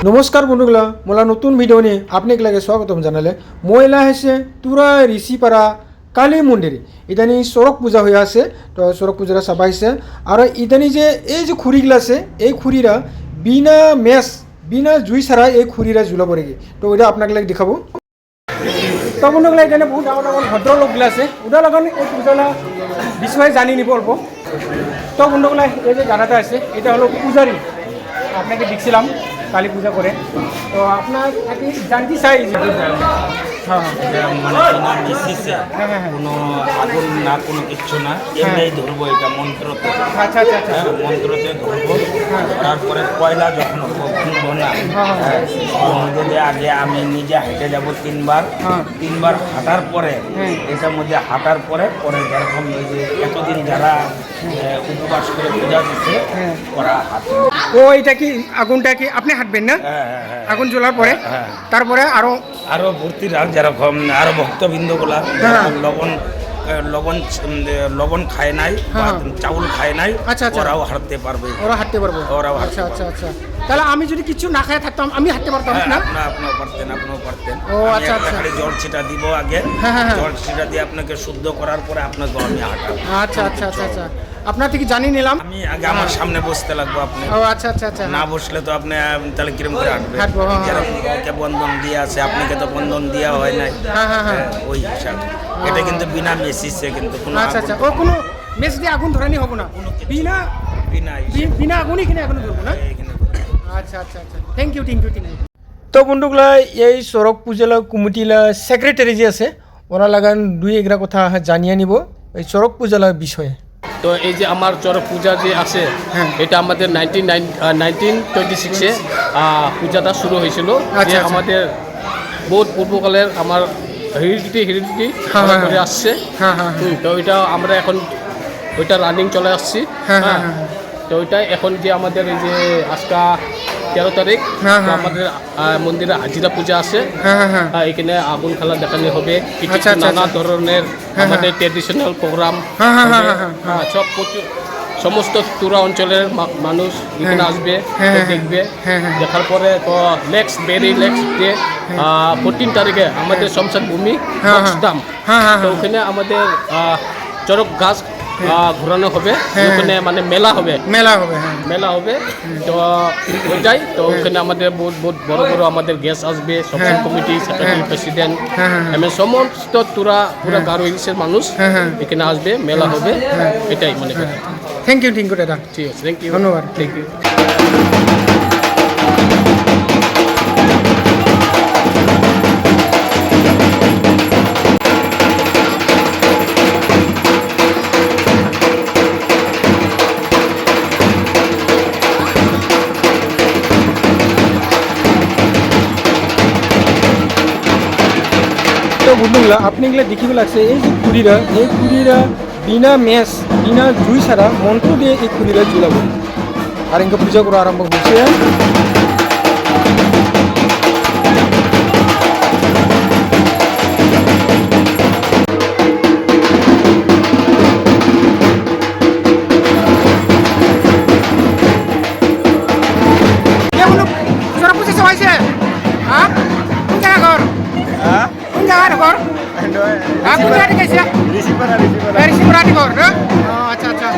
নমস্কাৰ বন্ধুগুলা মোলা নতুন ভিডিও নিয়ে আপনাকে লাগে স্বাগতম জানালে মহিলা হেসে তুরা ঋষিপাড়া কালী মন্দির ইদানি চড়ক পূজা হয়ে আছে তো চড়ক পূজাটা চাবা আহিছে আর ইদানি যে এই যে খুঁড়িগুলা আছে এই খুঁড়িরা বিনা মেচ বিনা জুই ছাড়া এই খুঁড়িরা জুলাব রেগে তো ওইটা আপনাকে লাগে দেখাবো তো বন্ধুগুলা এখানে বহুত ডাঙর ডাঙর ভদ্রলোকগুলা আছে ওটা লাগান এই পূজাটা বিষয়ে জানি নিব অল্প তো বন্ধুগুলা এই যে দাদাটা আছে এটা হলো পূজারি আপনাকে দেখছিলাম কালী পূজা করে তো আপনার জানতে চাই কোনো আগুন না কোনো কিচ্ছু না এমনি ধরবো এটা মন্ত্রতে আচ্ছা আচ্ছা আচ্ছা মন্ত্রতে ধরবো তারপরে পয়লা যখন খুলবো না মধ্যে আগে আমি নিজে হেঁটে যাবো তিনবার হাঁটার পরে এটার মধ্যে হাঁটার পরে পরে যেরকম ওই যে এতদিন যারা উপবাস করে পূজা দিচ্ছে ওরা হাঁটে ও এটা কি আগুনটা কি আপনি হাঁটবেন না আগুন জ্বলার পরে তারপরে আরো ভর্তি রাখ যেরকম আরো ভক্তবৃন্দগুলা লবণ খায় নাই চাউল খায় নাই ওরাও হাঁটতে পারবে ওরাও আচ্ছা আচ্ছা আচ্ছা তাহলে আমি যদি কিছু না খায় থাকতাম আমি হাঁটতে পারতাম না আপনিও পারতেন ও আচ্ছা আচ্ছা জল ছিটা দিব আগে জল ছিটা দিয়ে আপনাকে শুদ্ধ করার পরে আপনাকে আমি হাঁটাবো আচ্ছা আচ্ছা আচ্ছা আচ্ছা আপনার থেকে জানিয়ে নিলাম আমি আগে আমার সামনে বসতে লাগবো আপনি ও আচ্ছা আচ্ছা আচ্ছা না বসলে তো আপনি তাহলে কিরম করে হাঁটবেন যেরকম ওকে বন্ধন দিয়ে আছে আপনাকে তো বন্ধন দেওয়া হয় নাই ওই হিসাব এটা কিন্তু বিনা মেসিসে কিন্তু কোনো আচ্ছা আচ্ছা ও কোনো মেস দিয়ে আগুন ধরানি হবে না বিনা আগুনই কিনে আগুন ধরবো না আচ্ছা আচ্ছা আচ্ছা থ্যাংক ইউ তো বন্ধুগুলা এই চড়ক পূজালা কমিটিলা সেক্রেটারি যে আছে ওরা লাগান দুই এগরা কথা জানিয়ে নিব এই চড়ক পূজালার বিষয়ে তো এই যে আমার চড়ক পূজা যে আছে এটা আমাদের 1926-এ পূজাটা শুরু হয়েছিল যে আমাদের বহুত পূর্বকালের আমার হেরিডিটি করে আসছে তো ওইটা আমরা এখন ওইটা রানিং চলে আসছি তো ওইটাই এখন যে আমাদের এই যে আজকা 13 তারিখ আমাদের মন্দিরে হাজিরা পূজা আছে এখানে আগুন খেলা দেখানো হবে কিছু নানা ধরনের আমাদের ট্রেডিশনাল প্রোগ্রাম সব সমস্ত তুরা অঞ্চলের মানুষ এখানে আসবে দেখবে দেখার পরে তো নেক্সট ডে 14 তারিখে আমাদের শমশান ভূমি দাম তো ওখানে আমাদের চড়ক গাছ ঘোরানো হবে ওখানে মানে মেলা হবে তো ওইটাই তো ওখানে আমাদের বহুত বড় বড় আমাদের গেস্ট আসবে শমশান কমিটি সেক্রেটারি প্রেসিডেন্ট সমস্ত পুরা গারো হিলসের মানুষ এখানে আসবে মেলা হবে এটাই মনে করি থ্যাংক ইউ দাদা ঠিক আছে থ্যাংক ইউ ধন্যবাদ থ্যাংক ইউ তো বন্ধুগুলা আপনি এগুলো দেখিব লাগছে এই যে খুঁড়িরা বিনা মেচ বিনা জুই ছাড়া মন্ত্র দিয়ে এই খুঁড়িরা জুলাব আর ইনকে পূজা করা আরম্ভ করছে আচ্ছা আচ্ছা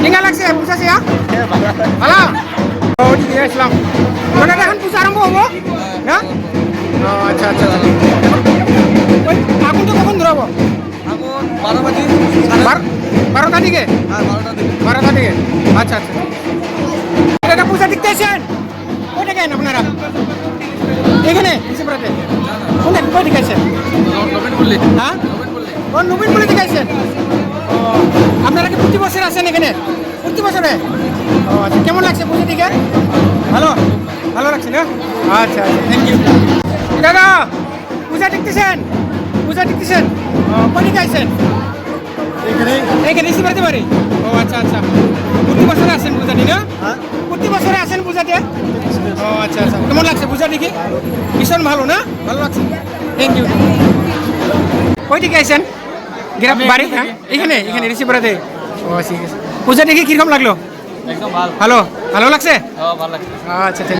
কেঙ্গা লাগছে পূজা সে ভালো আসলাম মানে এখন পূজা আরম্ভ হবো না আচ্ছা আচ্ছা আগুনটা কখন ধরাবো আগুন 12টা দিকে 12টা দিকে আচ্ছা আচ্ছা এটা পূজা দেখতে আসেন কোথায় গেছেন আপনারা এখানে কোথায় দিকে আসেন হ্যাঁ নবীন বলে দেখাইছেন আপনারা কি প্রতি বছর আসেন এখানে প্রতি বছরে ও আচ্ছা কেমন লাগছে পুজো দিকে ভালো লাগছে না আচ্ছা আচ্ছা থ্যাংক ইউ দাদা পূজা দেখতেছেন কোন দিকে আসেন এখানে এসে বাড়তে পারি ও আচ্ছা আচ্ছা প্রতি বছরে আসেন পূজাটি না প্রতি বছরে আসেন পূজাতে ও আচ্ছা আচ্ছা কেমন লাগছে পূজা দেখি ভীষণ ভালো না ভালো লাগছে থ্যাংক ইউ কই দিকে আসেন বাড়ি এখানে ঋষিপাড়াতে ও ঠিক আছে পূজা দেখি কিরকম লাগলো একদম ভালো। ভালো ভালো লাগছে ভালো লাগছে। আচ্ছা ঠিক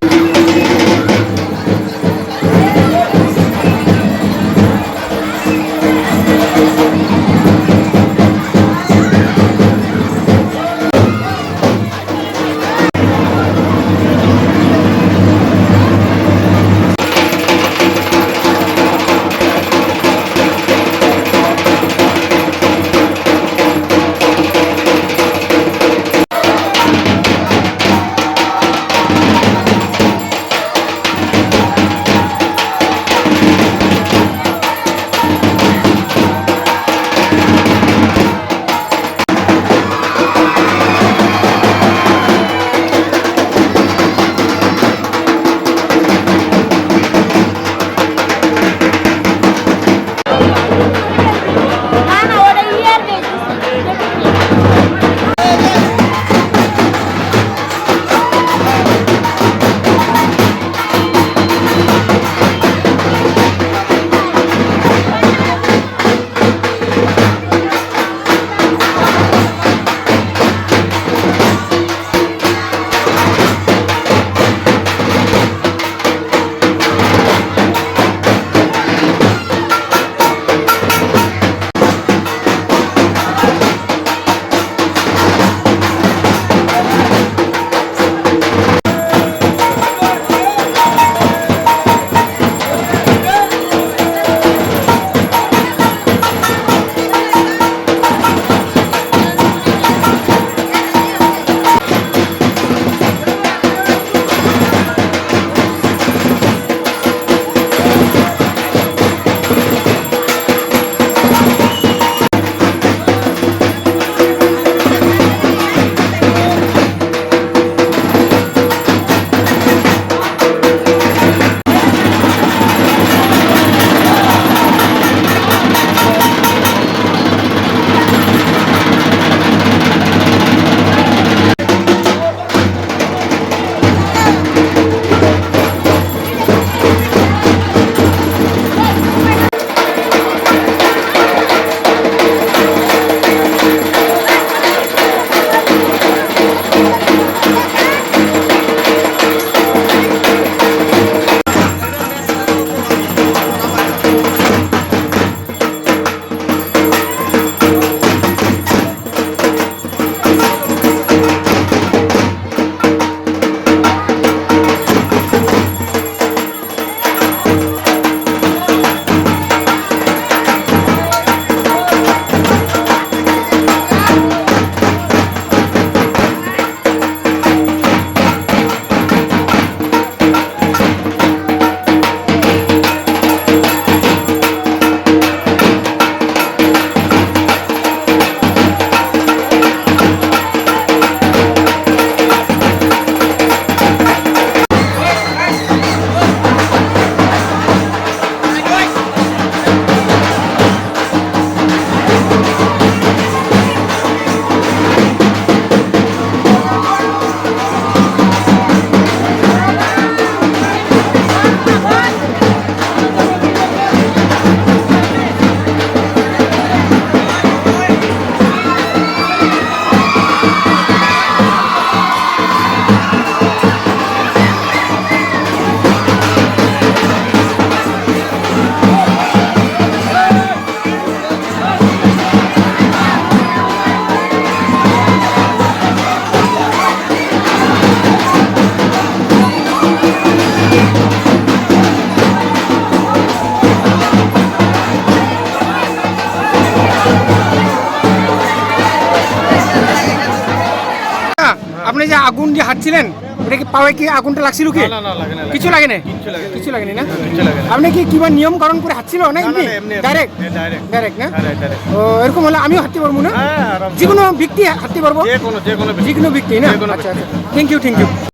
আপনি যে আগুন যে হাঁটছিলেন এটা কি পাওয়ায় কি আগুনটা লাগছিল কি না লাগে না কিছু লাগে না কিছু লাগেনি না আপনি কি কিবা নিয়মকরণ করে হাঁটছিল না এমনি ডাইরেক্ট ডাইরেক্ট না ও এরকম হলে আমিও হাঁটতে পারবো না যে কোনো ব্যক্তি হাঁটতে পারবো যে কোনো ব্যক্তি না আচ্ছা আচ্ছা থ্যাংক ইউ